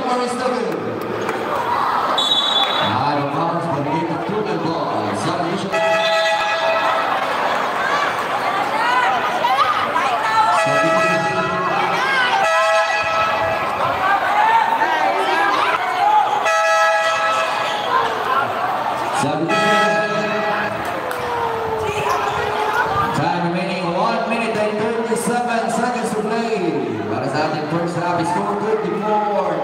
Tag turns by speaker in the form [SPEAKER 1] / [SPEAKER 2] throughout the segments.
[SPEAKER 1] number is still good. Out of bounds, but get the two ball. Submission. Time remaining 1 minute and 37 seconds to play. Para sa ating first half is score 24.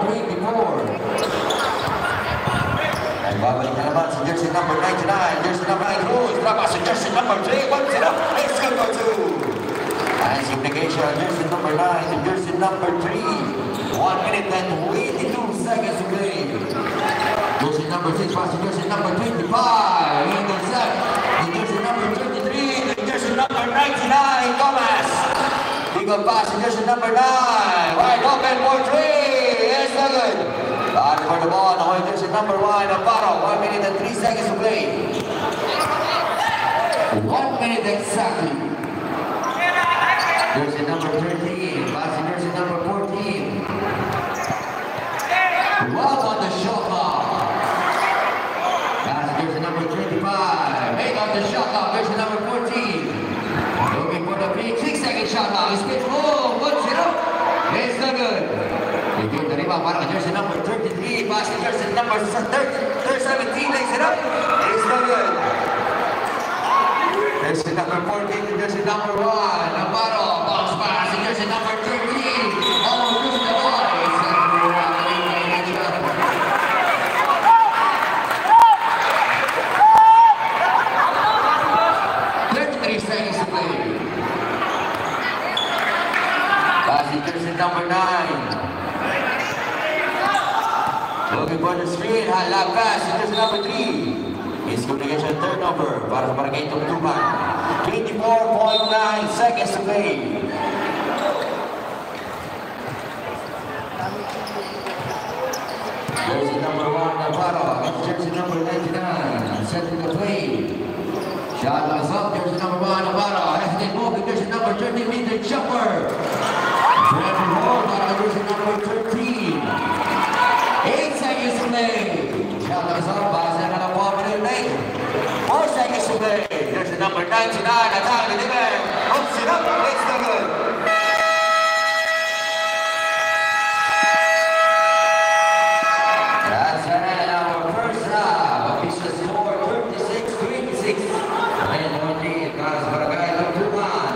[SPEAKER 1] Ay babalik na naman si jersey number 99. Jersey number 9 Cruz. Drama si jersey number 3. 1-0. It's good for 2. Nice implication. Jersey number 9 to jersey number 3. 1 minute and 22 seconds to play. Jersey number 6 pass to jersey number 25. Intercept. The jersey number 23. The jersey number 99. Thomas. Big up pass to jersey number 9. Wide open for 3. Yes, so good. Back for the ball. Now jersey number 1. Navarro. 1 minute and 3 seconds to play. 1 minute exactly. Jersey number 13. Pass to jersey number 14. Wow on the shot clock. Pass jersey number 25. Make up the shot clock. Jersey number 14. Looking for the big 6-second shot clock. It's been home. 1-0. It's not good. They give the rebound para jersey number 33. Pass to jersey number 17. Lays it up. It's not good. Jersey number 14 to jersey number 1. Navarro. Bounce pass to jersey number 13. Almost losing the ball. Jersey number 9. Looking for the screen. High pass. Jersey number 3. Miscommunication turnover para sa Barangay Tugtugan. 24.9 seconds to play. Jersey number 1 Navarro against jersey number 99. Setting the play. Shot is up. Jersey number 1 Navarro. Hesitate move to jersey number 13. Meter jumper. Trevor Hall on jersey number 13. 8 seconds to play. Shot is up. Basa na ng 4 minute late. 4 seconds to play. Jersey number 99. Attack the defense. Hooks it up. It's no good. That's our first half. Official score 36-26. And only para sa Barangay Tugtugan.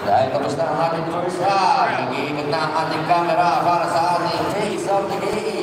[SPEAKER 1] Dahil tapos na ang ating first half, nag-iingat na ang ating camera para sa ating face of the game.